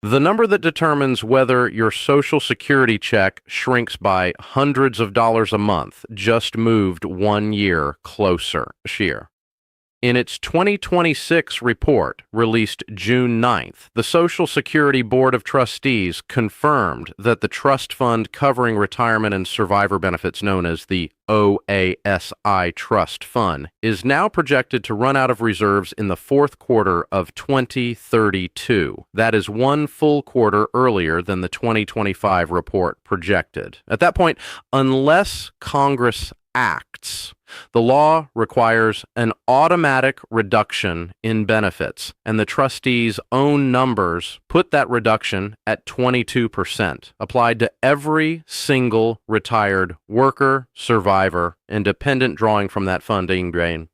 The number that determines whether your Social Security check shrinks by hundreds of dollars a month just moved 1 year closer this year. In its 2026 report, released June 9th, the Social Security Board of Trustees confirmed that the trust fund covering retirement and survivor benefits, known as the OASI Trust Fund, is now projected to run out of reserves in the fourth quarter of 2032. That is 1 full quarter earlier than the 2025 report projected. At that point, unless Congress acts, the law requires an automatic reduction in benefits, and the trustees' own numbers put that reduction at 22%, applied to every single retired worker, survivor, and dependent drawing from that funding drain.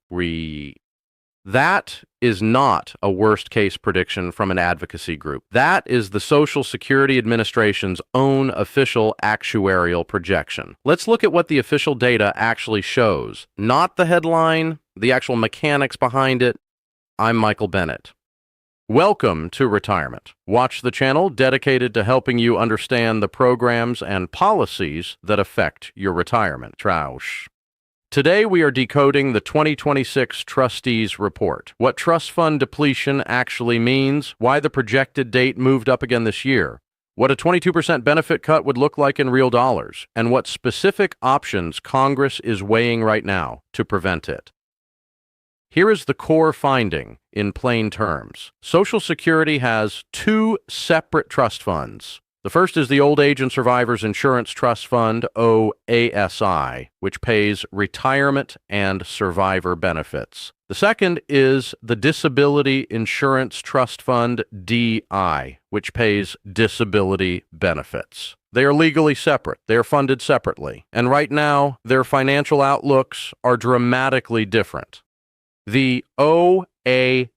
That is not a worst-case prediction from an advocacy group. That is the Social Security Administration's own official actuarial projection. Let's look at what the official data actually shows, not the headline, the actual mechanics behind it. I'm Michael Bennett. Welcome to Retirement. Watch the channel dedicated to helping you understand the programs and policies that affect your retirement. Trausch. Today we are decoding the 2026 Trustees Report, what trust fund depletion actually means, why the projected date moved up again this year, what a 22% benefit cut would look like in real dollars, and what specific options Congress is weighing right now to prevent it. Here is the core finding in plain terms. Social Security has 2 separate trust funds. The first is the Old Age and Survivors Insurance Trust Fund, OASI, which pays retirement and survivor benefits. The second is the Disability Insurance Trust Fund, DI, which pays disability benefits. They are legally separate. They are funded separately. And right now, their financial outlooks are dramatically different. The OASI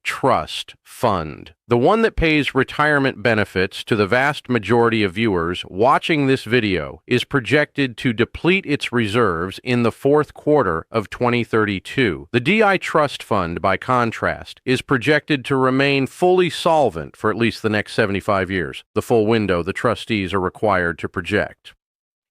Trust Fund, the one that pays retirement benefits to the vast majority of viewers watching this video, is projected to deplete its reserves in the fourth quarter of 2032. The DI Trust Fund, by contrast, is projected to remain fully solvent for at least the next 75 years, the full window the trustees are required to project.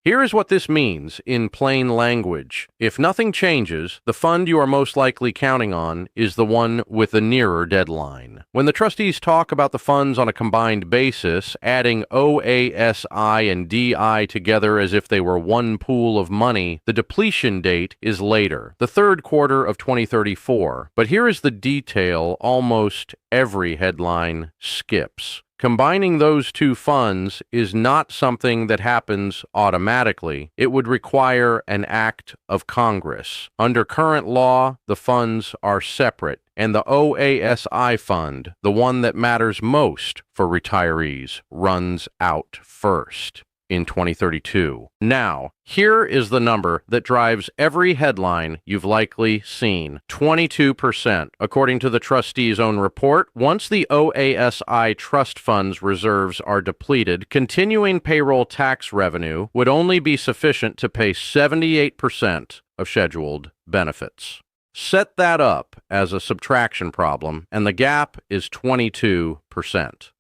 Here is what this means in plain language. If nothing changes, the fund you are most likely counting on is the one with the nearer deadline. When the trustees talk about the funds on a combined basis, adding OASI and DI together as if they were one pool of money, the depletion date is later, the third quarter of 2034. But here is the detail almost every headline skips. Combining those 2 funds is not something that happens automatically. It would require an act of Congress. Under current law, the funds are separate, and the OASI fund, the one that matters most for retirees, runs out first in 2032. Now, here is the number that drives every headline you've likely seen. 22%. According to the trustees' own report, once the OASI Trust Fund's reserves are depleted, continuing payroll tax revenue would only be sufficient to pay 78% of scheduled benefits. Set that up as a subtraction problem, and the gap is 22%.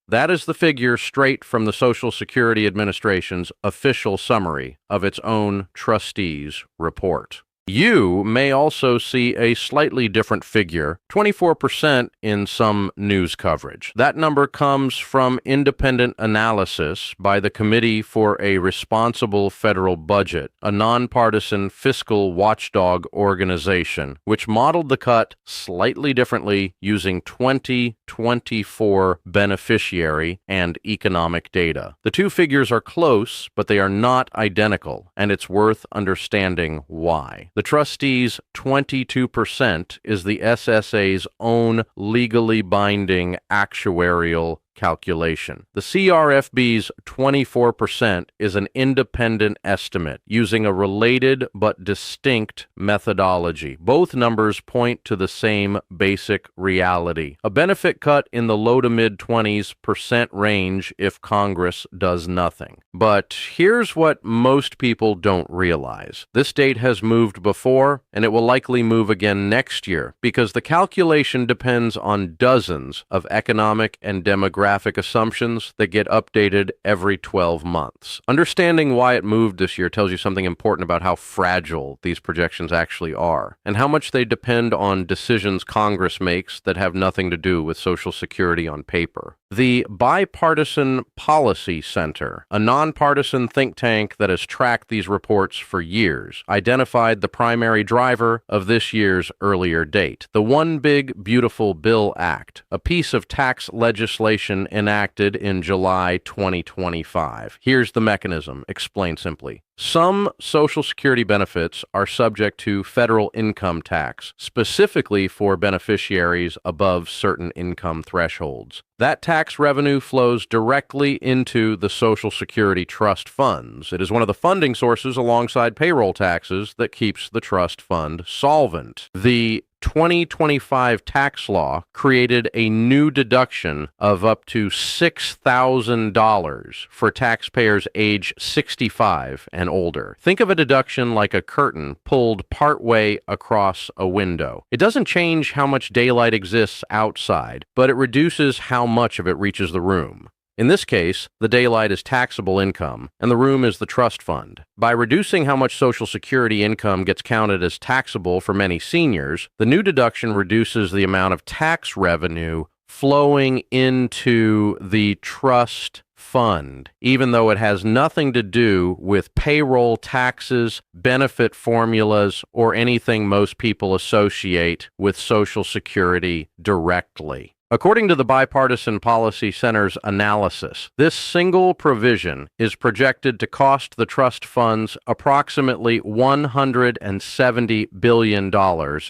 That is the figure straight from the Social Security Administration's official summary of its own trustees' report. You may also see a slightly different figure, 24% in some news coverage. That number comes from independent analysis by the Committee for a Responsible Federal Budget, a nonpartisan fiscal watchdog organization, which modeled the cut slightly differently using 2024 beneficiary and economic data. The 2 figures are close, but they are not identical, and it's worth understanding why. The trustees' 22% is the SSA's own legally binding actuarial calculation. The CRFB's 24% is an independent estimate using a related but distinct methodology. Both numbers point to the same basic reality: a benefit cut in the low to mid-20s% range if Congress does nothing. But here's what most people don't realize. This date has moved before, and it will likely move again next year, because the calculation depends on dozens of economic and demographic demographic assumptions that get updated every 12 months. Understanding why it moved this year tells you something important about how fragile these projections actually are, and how much they depend on decisions Congress makes that have nothing to do with Social Security on paper. The Bipartisan Policy Center, a nonpartisan think tank that has tracked these reports for years, identified the primary driver of this year's earlier date, the One Big Beautiful Bill Act, a piece of tax legislation enacted in July 2025. Here's the mechanism, explained simply. Some Social Security benefits are subject to federal income tax, specifically for beneficiaries above certain income thresholds. That tax revenue flows directly into the Social Security Trust Funds. It is one of the funding sources alongside payroll taxes that keeps the trust fund solvent. The 2025 tax law created a new deduction of up to $6,000 for taxpayers age 65 and older. Think of a deduction like a curtain pulled partway across a window. It doesn't change how much daylight exists outside, but it reduces how much of it reaches the room. In this case, the daylight is taxable income, and the room is the trust fund. By reducing how much Social Security income gets counted as taxable for many seniors, the new deduction reduces the amount of tax revenue flowing into the trust fund, even though it has nothing to do with payroll taxes, benefit formulas, or anything most people associate with Social Security directly. According to the Bipartisan Policy Center's analysis, this single provision is projected to cost the trust funds approximately $170 billion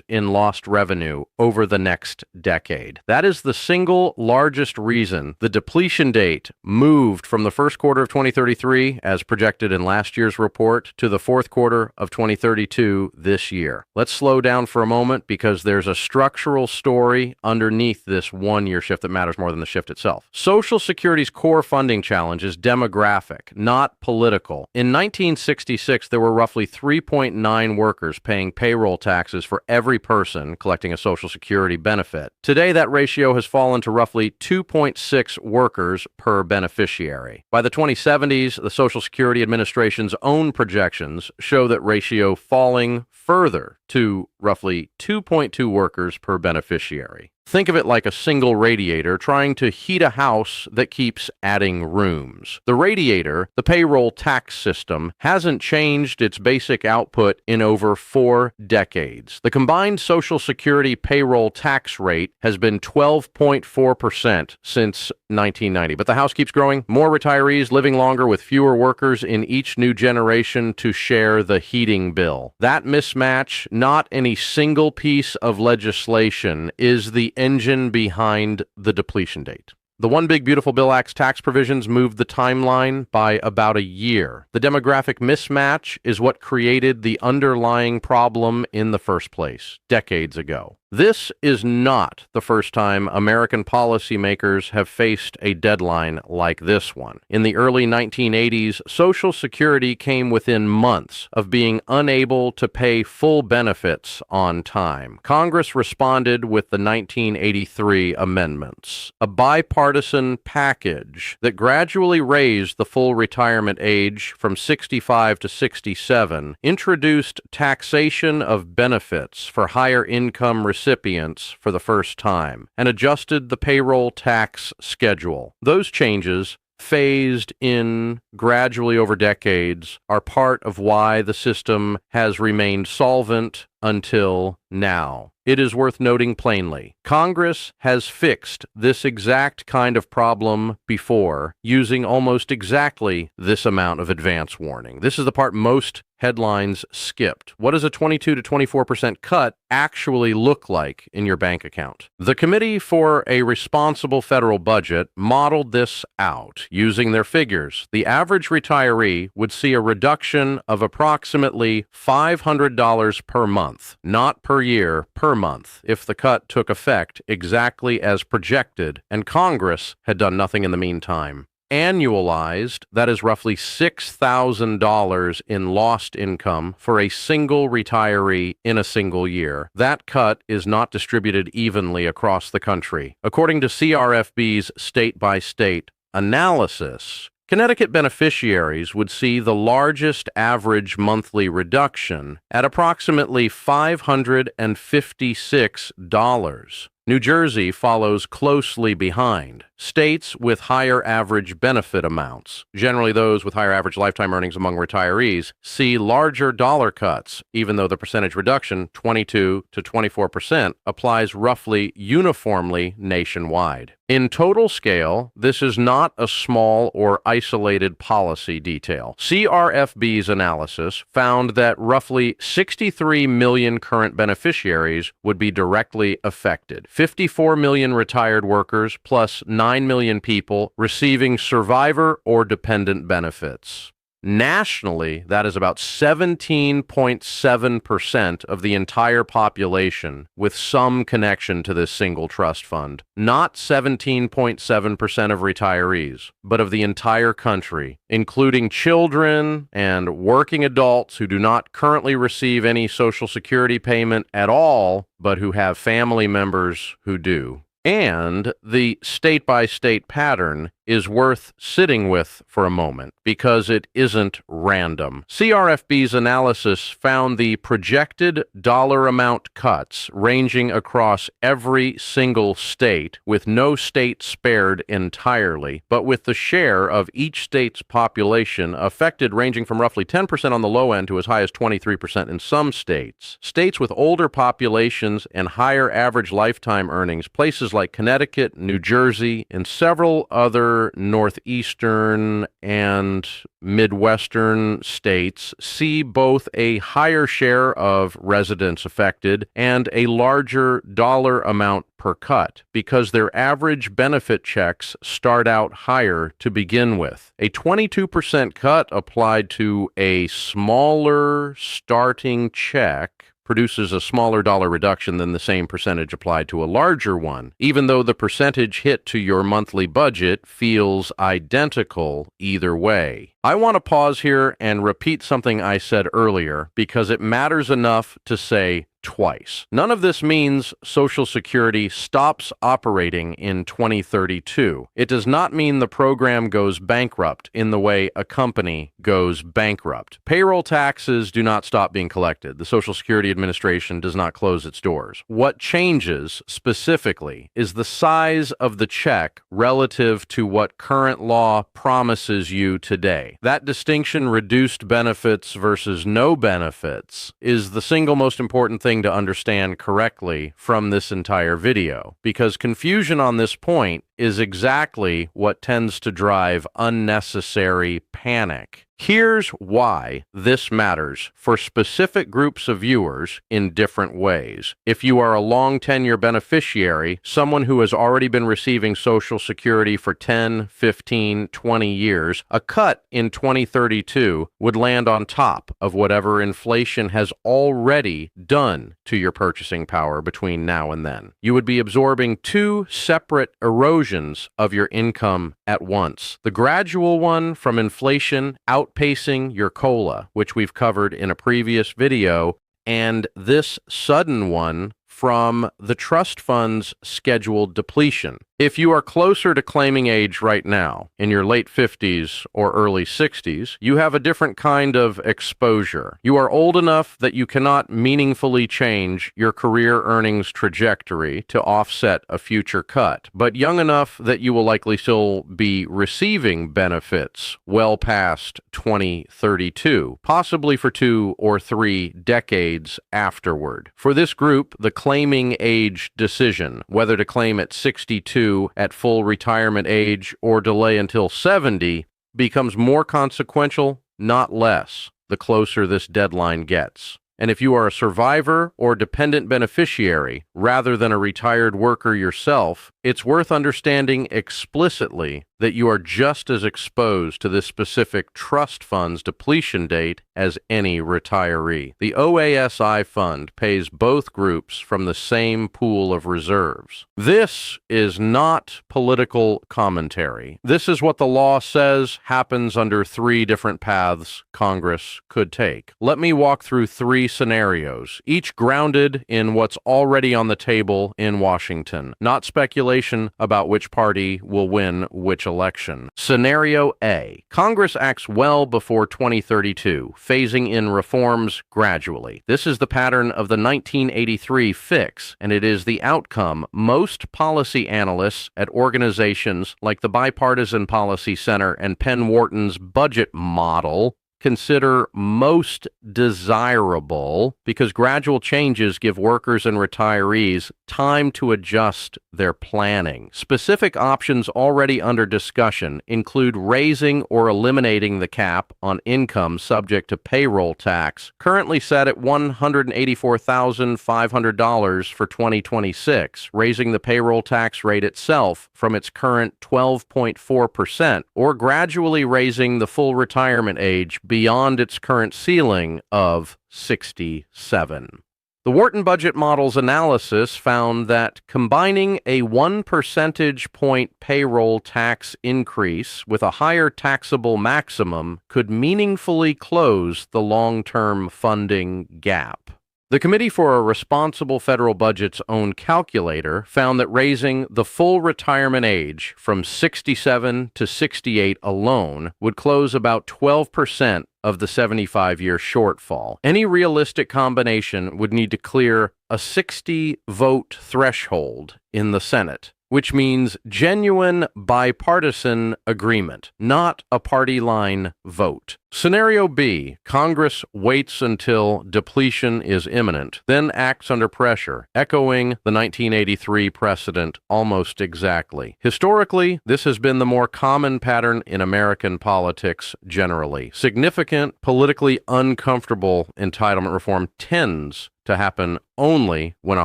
in lost revenue over the next decade. That is the single largest reason the depletion date moved from the first quarter of 2033, as projected in last year's report, to the fourth quarter of 2032 this year. Let's slow down for a moment because there's a structural story underneath this one-year shift that matters more than the shift itself. Social Security's core funding challenge is demographic, not political. In 1966, there were roughly 3.9 workers paying payroll taxes for every person collecting a Social Security benefit. Today, that ratio has fallen to roughly 2.6 workers per beneficiary. By the 2070s, the Social Security Administration's own projections show that ratio falling further to roughly 2.2 workers per beneficiary. Think of it like a single radiator trying to heat a house that keeps adding rooms. The radiator, the payroll tax system, hasn't changed its basic output in over 4 decades. The combined Social Security payroll tax rate has been 12.4% since 1990. But the house keeps growing. More retirees living longer with fewer workers in each new generation to share the heating bill. That mismatch, not any single piece of legislation, is the engine behind the depletion date. The One Big Beautiful Bill Act's tax provisions moved the timeline by about a year. The demographic mismatch is what created the underlying problem in the first place, decades ago. This is not the first time American policymakers have faced a deadline like this one. In the early 1980s, Social Security came within months of being unable to pay full benefits on time. Congress responded with the 1983 amendments, a bipartisan package that gradually raised the full retirement age from 65 to 67, introduced taxation of benefits for higher income recipients for the first time, and adjusted the payroll tax schedule. Those changes, phased in gradually over decades, are part of why the system has remained solvent until now. It is worth noting plainly, Congress has fixed this exact kind of problem before using almost exactly this amount of advance warning. This is the part most headlines skipped. What does a 22 to 24% cut actually look like in your bank account? The Committee for a Responsible Federal Budget modeled this out using their figures. The average retiree would see a reduction of approximately $500 per month, not per year, per month, if the cut took effect exactly as projected, and Congress had done nothing in the meantime. Annualized, that is roughly $6,000 in lost income for a single retiree in a single year. That cut is not distributed evenly across the country. According to CRFB's state-by-state analysis, Connecticut beneficiaries would see the largest average monthly reduction at approximately $556. New Jersey follows closely behind. States with higher average benefit amounts, generally those with higher average lifetime earnings among retirees, see larger dollar cuts, even though the percentage reduction, 22 to 24%, applies roughly uniformly nationwide. In total scale, this is not a small or isolated policy detail. CRFB's analysis found that roughly 63 million current beneficiaries would be directly affected. 54 million retired workers plus 9 million people receiving survivor or dependent benefits. Nationally, that is about 17.7% of the entire population with some connection to this single trust fund. Not 17.7% of retirees, but of the entire country, including children and working adults who do not currently receive any Social Security payment at all, but who have family members who do. And the state-by-state pattern is worth sitting with for a moment because it isn't random. CRFB's analysis found the projected dollar amount cuts ranging across every single state, with no state spared entirely, but with the share of each state's population affected ranging from roughly 10% on the low end to as high as 23% in some states. States with older populations and higher average lifetime earnings, places like Connecticut, New Jersey, and several other northeastern and Midwestern states, see both a higher share of residents affected and a larger dollar amount per cut because their average benefit checks start out higher to begin with. A 22% cut applied to a smaller starting check produces a smaller dollar reduction than the same percentage applied to a larger one, even though the percentage hit to your monthly budget feels identical either way. I want to pause here and repeat something I said earlier because it matters enough to say twice. None of this means Social Security stops operating in 2032. It does not mean the program goes bankrupt in the way a company goes bankrupt. Payroll taxes do not stop being collected. The Social Security Administration does not close its doors. What changes specifically is the size of the check relative to what current law promises you today. That distinction, reduced benefits versus no benefits, is the single most important thing to understand correctly from this entire video, because confusion on this point is exactly what tends to drive unnecessary panic. Here's why this matters for specific groups of viewers in different ways. If you are a long tenure beneficiary, someone who has already been receiving Social Security for 10, 15, 20 years, a cut in 2032 would land on top of whatever inflation has already done to your purchasing power between now and then. You would be absorbing two separate erosions of your income at once. The gradual one from inflation outpacing your COLA, which we've covered in a previous video, and this sudden one from the trust fund's scheduled depletion. If you are closer to claiming age right now, in your late 50s or early 60s, you have a different kind of exposure. You are old enough that you cannot meaningfully change your career earnings trajectory to offset a future cut, but young enough that you will likely still be receiving benefits well past 2032, possibly for 2 or 3 decades afterward. For this group, the claiming age decision, whether to claim at 62 at full retirement age or delay until 70, becomes more consequential, not less, the closer this deadline gets. And if you are a survivor or dependent beneficiary rather than a retired worker yourself, it's worth understanding explicitly that you are just as exposed to this specific trust fund's depletion date as any retiree. The OASI fund pays both groups from the same pool of reserves. This is not political commentary. This is what the law says happens under three different paths Congress could take. Let me walk through three scenarios, each grounded in what's already on the table in Washington, not speculation about which party will win which election. Scenario A. Congress acts well before 2032, phasing in reforms gradually. This is the pattern of the 1983 fix, and it is the outcome most policy analysts at organizations like the Bipartisan Policy Center and Penn Wharton's budget model consider most desirable, because gradual changes give workers and retirees time to adjust their planning. Specific options already under discussion include raising or eliminating the cap on income subject to payroll tax, currently set at $184,500 for 2026, raising the payroll tax rate itself from its current 12.4%, or gradually raising the full retirement age beyond its current ceiling of 67. The Wharton budget model's analysis found that combining a 1 percentage point payroll tax increase with a higher taxable maximum could meaningfully close the long-term funding gap. The Committee for a Responsible Federal Budget's own calculator found that raising the full retirement age from 67 to 68 alone would close about 12% of the 75-year shortfall. Any realistic combination would need to clear a 60-vote threshold in the Senate, which means genuine bipartisan agreement, not a party line vote. Scenario B, Congress waits until depletion is imminent, then acts under pressure, echoing the 1983 precedent almost exactly. Historically, this has been the more common pattern in American politics generally. Significant, politically uncomfortable entitlement reform tends to happen only when a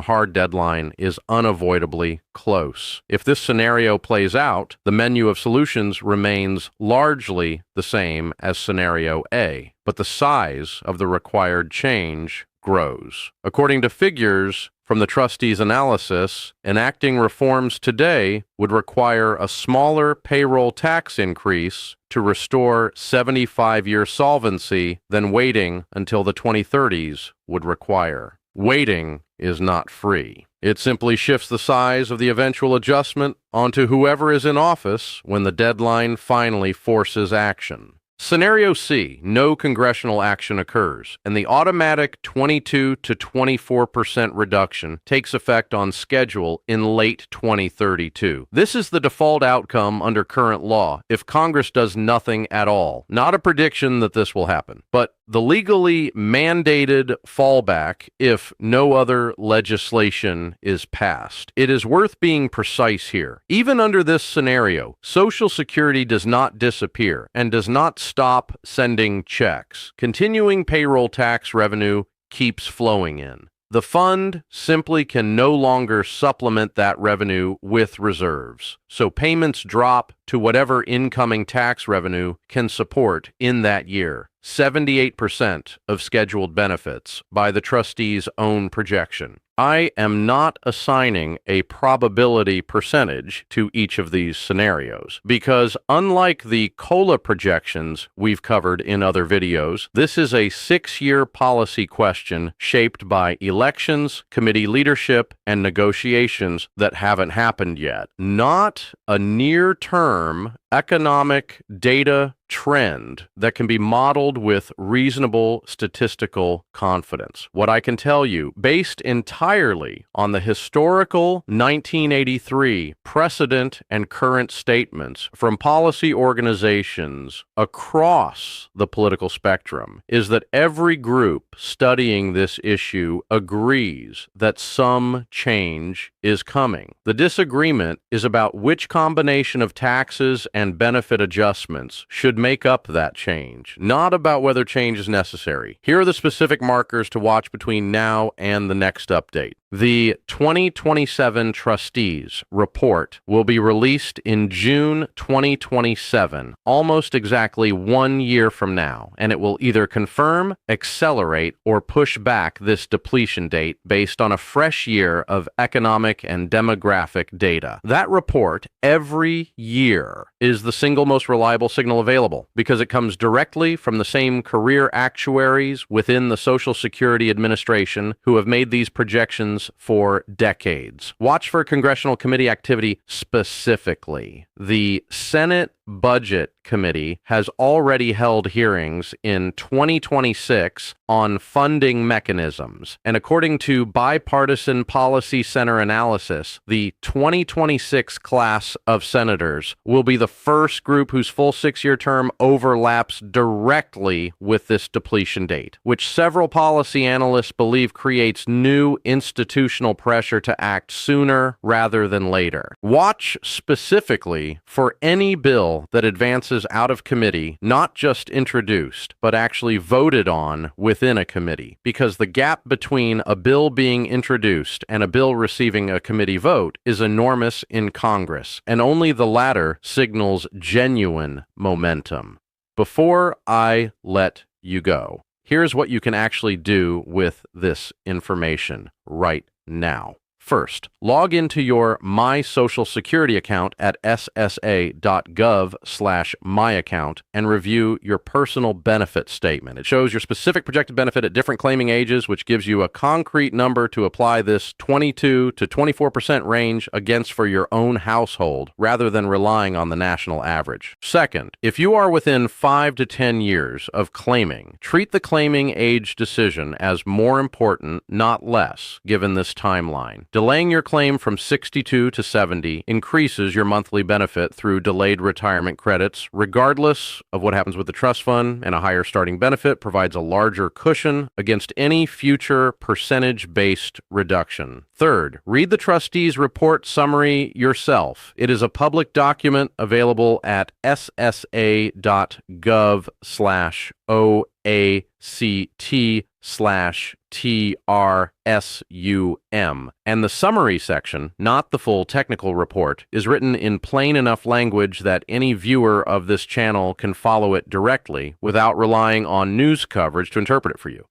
hard deadline is unavoidably close. If this scenario plays out, the menu of solutions remains largely the same as scenario A, but the size of the required change grows. According to figures from the trustees' analysis, enacting reforms today would require a smaller payroll tax increase to restore 75-year solvency than waiting until the 2030s would require. Waiting is not free. It simply shifts the size of the eventual adjustment onto whoever is in office when the deadline finally forces action. Scenario C, no congressional action occurs, and the automatic 22 to 24% reduction takes effect on schedule in late 2032. This is the default outcome under current law if Congress does nothing at all. Not a prediction that this will happen, but the legally mandated fallback if no other legislation is passed. It is worth being precise here. Even under this scenario, Social Security does not disappear and does not stop sending checks. Continuing payroll tax revenue keeps flowing in. The fund simply can no longer supplement that revenue with reserves, so payments drop to whatever incoming tax revenue can support in that year. 78% of scheduled benefits by the trustee's own projection. I am not assigning a probability percentage to each of these scenarios because, unlike the COLA projections we've covered in other videos, this is a 6-year policy question shaped by elections, committee leadership, and negotiations that haven't happened yet, not a near-term economic data trend that can be modeled with reasonable statistical confidence. What I can tell you, based entirely on the historical 1983 precedent and current statements from policy organizations across the political spectrum, is that every group studying this issue agrees that some change is coming. The disagreement is about which combination of taxes and benefit adjustments should make up that change, not about whether change is necessary. Here are the specific markers to watch between now and the next update. The 2027 Trustees Report will be released in June 2027, almost exactly 1 year from now, and it will either confirm, accelerate, or push back this depletion date based on a fresh year of economic and demographic data. That report, every year, is the single most reliable signal available because it comes directly from the same career actuaries within the Social Security Administration who have made these projections for decades. Watch for congressional committee activity specifically. The Senate Budget Committee has already held hearings in 2026 on funding mechanisms, and according to Bipartisan Policy Center analysis, the 2026 class of senators will be the first group whose full 6-year term overlaps directly with this depletion date, which several policy analysts believe creates new institutional pressure to act sooner rather than later. Watch specifically for any bill that advances out of committee, not just introduced, but actually voted on within a committee, because the gap between a bill being introduced and a bill receiving a committee vote is enormous in Congress, and only the latter signals genuine momentum. Before I let you go, here's what you can actually do with this information right now. First, log into your My Social Security account at ssa.gov/myaccount and review your personal benefit statement. It shows your specific projected benefit at different claiming ages, which gives you a concrete number to apply this 22 to 24% range against for your own household, rather than relying on the national average. Second, if you are within 5 to 10 years of claiming, treat the claiming age decision as more important, not less, given this timeline. Delaying your claim from 62 to 70 increases your monthly benefit through delayed retirement credits, regardless of what happens with the trust fund, and a higher starting benefit provides a larger cushion against any future percentage-based reduction. Third, read the trustees' report summary yourself. It is a public document available at ssa.gov/OACT/TRSUM. And the summary section, not the full technical report, is written in plain enough language that any viewer of this channel can follow it directly without relying on news coverage to interpret it for you.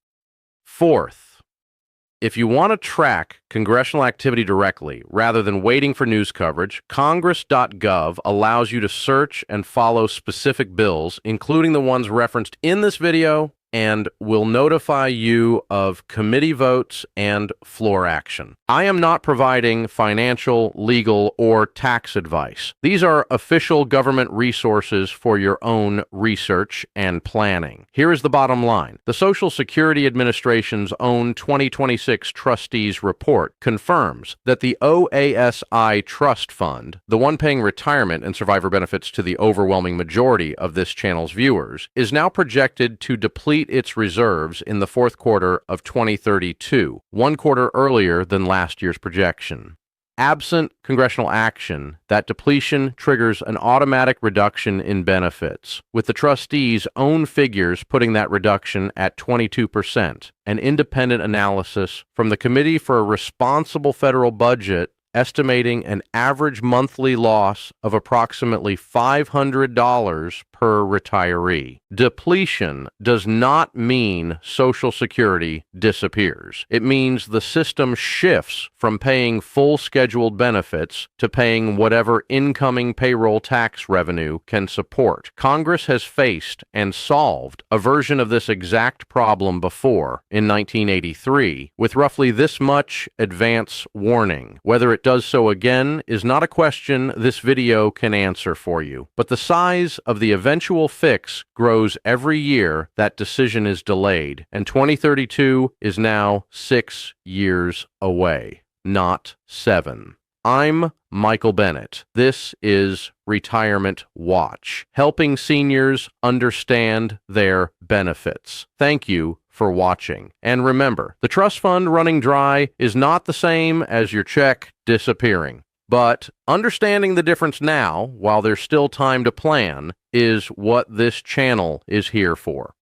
Fourth, if you want to track congressional activity directly, rather than waiting for news coverage, Congress.gov allows you to search and follow specific bills, including the ones referenced in this video, and will notify you of committee votes and floor action. I am not providing financial, legal, or tax advice. These are official government resources for your own research and planning. Here is the bottom line. The Social Security Administration's own 2026 Trustees Report confirms that the OASI Trust Fund, the one paying retirement and survivor benefits to the overwhelming majority of this channel's viewers, is now projected to deplete its reserves in the fourth quarter of 2032, 1 quarter earlier than last year's projection. Absent congressional action, that depletion triggers an automatic reduction in benefits, with the trustees' own figures putting that reduction at 22%. An independent analysis from the Committee for a Responsible Federal Budget estimating an average monthly loss of approximately $500 per retiree. Depletion does not mean Social Security disappears. It means the system shifts from paying full scheduled benefits to paying whatever incoming payroll tax revenue can support. Congress has faced and solved a version of this exact problem before in 1983 with roughly this much advance warning. Whether it does so again is not a question this video can answer for you, but the size of the eventual fix grows every year that decision is delayed, and 2032 is now 6 years away, not 7. I'm Michael Bennett. This is Retirement Watch, helping seniors understand their benefits. Thank you for watching. And remember, the trust fund running dry is not the same as your check disappearing. But understanding the difference now, while there's still time to plan, is what this channel is here for.